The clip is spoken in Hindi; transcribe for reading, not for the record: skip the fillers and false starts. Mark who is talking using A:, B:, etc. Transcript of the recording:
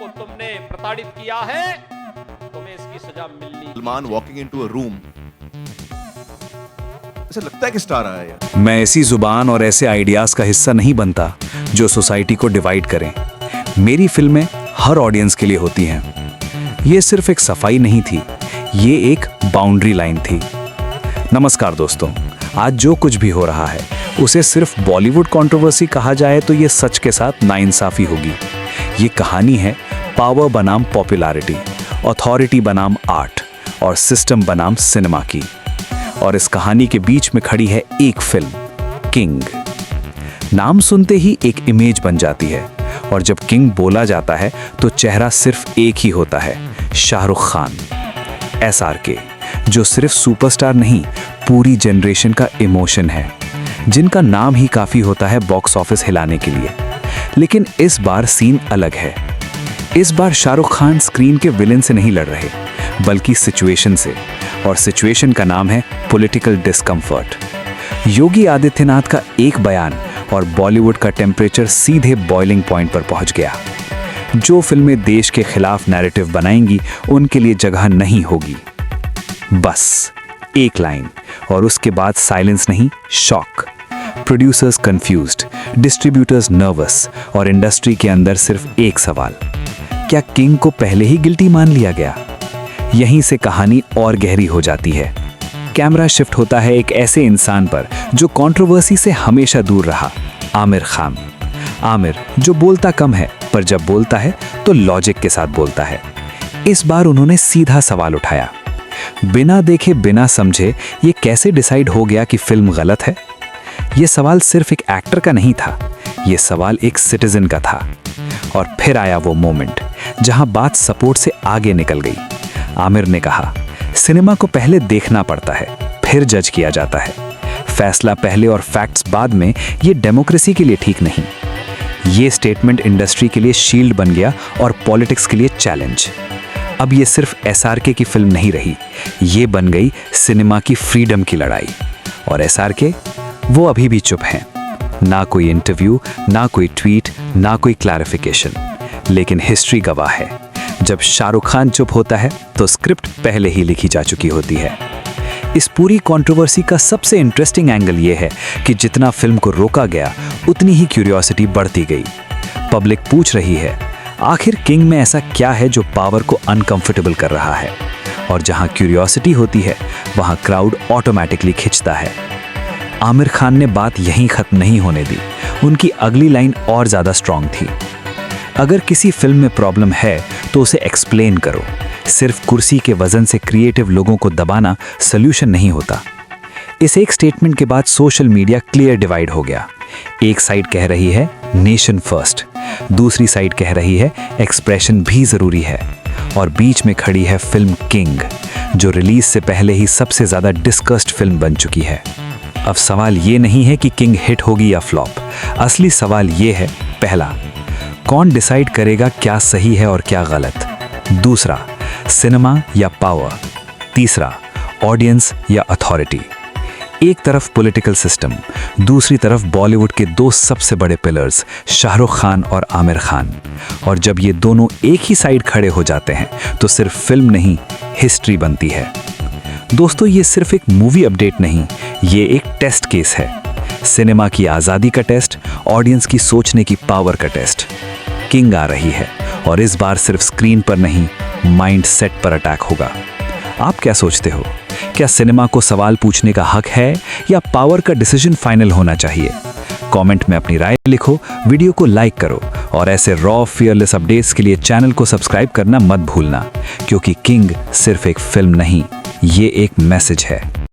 A: को तुमने प्रताड़ित किया है, तुम्हें इसकी सजा मिलनी।
B: Salman walking into a room, ऐसा लगता है कि स्टार आया है।
C: मैं ऐसी जुबान और ऐसे आइडियाज का हिस्सा नहीं बनता जो सोसाइटी को डिवाइड करें। मेरी फिल्में हर ऑडियंस के लिए होती हैं। ये सिर्फ एक सफाई नहीं थी, ये एक बाउंड्री लाइन थी। नमस्कार दोस्तों, आज जो कुछ भी हो रहा है उसे सिर्फ बॉलीवुड कंट्रोवर्सी कहा जाए तो ये सच के साथ नाइंसाफी होगी। ये कहानी है पावर बनाम पॉपुलैरिटी, अथॉरिटी बनाम आर्ट और सिस्टम बनाम सिनेमा की। और इस कहानी के बीच में खड़ी है एक फिल्म, किंग। नाम सुनते ही एक इमेज बन जाती है, और जब किंग बोला जाता है तो चेहरा सिर्फ एक ही होता है, शाहरुख खान। SRK, जो सिर्फ सुपरस्टार नहीं, पूरी जनरेशन का इमोशन है, जिनका नाम ही काफी होता है बॉक्स ऑफिस हिलाने के लिए। लेकिन इस बार सीन अलग है। इस बार शाहरुख खान स्क्रीन के विलेन से नहीं लड़ रहे, बल्कि सिचुएशन से, और सिचुएशन का नाम है पॉलिटिकल डिस्कम्फर्ट। योगी आदित्यनाथ का एक बयान और बॉलीवुड का टेम्परेचर सीधे बॉइलिंग पॉइंट पर पहुंच गया। जो फिल्में देश के खिलाफ नैरेटिव बनाएंगी उनके लिए जगह नहीं होगी। बस एक लाइन, और उसके बाद साइलेंस नहीं, shock. Producers confused, distributors nervous, और इंडस्ट्री के अंदर सिर्फ एक सवाल, क्या किंग को पहले ही गिल्टी मान लिया गया? यहीं से कहानी और गहरी हो जाती है। कैमरा शिफ्ट होता है एक ऐसे इंसान पर जो कंट्रोवर्सी से हमेशा दूर रहा, आमिर खान। आमिर जो बोलता कम है, पर जब बोलता है तो लॉजिक के साथ बोलता है। इस बार उन्होंने सीधा सवाल उठाया। बिना देखे बिना समझे ये कैसे डिसाइड हो गया कि फिल्म गलत है? ये सवाल सिर्फ एक एक्टर का नहीं था, ये सवाल एक सिटीजन का था। और फिर आया वो मोमेंट जहां बात सपोर्ट से आगे निकल गई। आमिर ने कहा, सिनेमा को पहले देखना पड़ता है, फिर जज किया जाता है। फैसला पहले और फैक्ट्स बाद में, ये डेमोक्रेसी के लिए ठीक नहीं। ये स्टेटमेंट इंडस्ट्री के लिए शील्ड बन गया और पॉलिटिक्स के लिए चैलेंज। अब ये सिर्फ SRK की फिल्म नहीं रही, ये बन गई सिनेमा की फ्रीडम की लड़ाई। और SRK वो अभी भी चुप हैं। ना कोई इंटरव्यू, ना कोई ट्वीट, ना कोई क्लैरिफिकेशन। लेकिन हिस्ट्री गवाह है, जब शाहरुख खान चुप होता है तो स्क्रिप्ट पहले ही लिखी जा चुकी होती है। इस पूरी कंट्रोवर्सी का सबसे इंटरेस्टिंग एंगल ये है कि जितना फिल्म को रोका गया, उतनी ही क्यूरियोसिटी बढ़ती गई। पब्लिक पूछ रही है, आखिर किंग में ऐसा क्या है जो पावर को अनकंफर्टेबल कर रहा है? और जहां क्यूरियोसिटी होती है, वहां क्राउड ऑटोमेटिकली खिंचता है। आमिर खान ने बात यहीं खत्म नहीं होने दी। उनकी अगली लाइन और ज्यादा स्ट्रांग थी। अगर किसी फिल्म में प्रॉब्लम है तो उसे एक्सप्लेन करो। सिर्फ कुर्सी के वजन से क्रिएटिव लोगों को दबाना सॉल्यूशन नहीं होता। इस एक स्टेटमेंट के बाद सोशल मीडिया क्लियर डिवाइड हो गया। एक साइड कह रही है नेशन फर्स्ट, दूसरी साइड कह रही है एक्सप्रेशन भी जरूरी है, और बीच में खड़ी है फिल्म किंग, जो रिलीज से पहले ही सबसे ज्यादा डिस्कस्ड फिल्म बन चुकी है। अब सवाल ये नहीं है कि किंग हिट होगी या फ्लॉप। असली सवाल ये है, पहला, कौन डिसाइड करेगा क्या सही है और क्या गलत? दूसरा, सिनेमा या पावर? तीसरा, ऑडियंस या अथॉरिटी? एक तरफ पॉलिटिकल सिस्टम, दूसरी तरफ बॉलीवुड के दो सबसे बड़े पिलर्स, शाहरुख खान और आमिर खान। और जब ये दोनों एक ही साइड खड़े हो जाते हैं तो सिर्फ फिल्म नहीं, हिस्ट्री बनती है। दोस्तों, ये सिर्फ एक मूवी अपडेट नहीं, ये एक टेस्ट केस है। सिनेमा की आज़ादी का टेस्ट, ऑडियंस की सोचने की पावर का टेस्ट। किंग आ रही है, और इस बार सिर्फ स्क्रीन पर नहीं, माइंड सेट पर अटैक होगा। आप क्या सोचते हो? क्या सिनेमा को सवाल पूछने का हक है, या पावर का डिसीजन फाइनल होना चाहिए? कमेंट में अपनी राय लिखो, वीडियो को लाइक करो, और ऐसे रॉ फियरलेस अपडेट्स के लिए चैनल को सब्सक्राइब करना मत भूलना, क्योंकि किंग सिर्फ एक फिल्म नहीं, ये एक मैसेज है।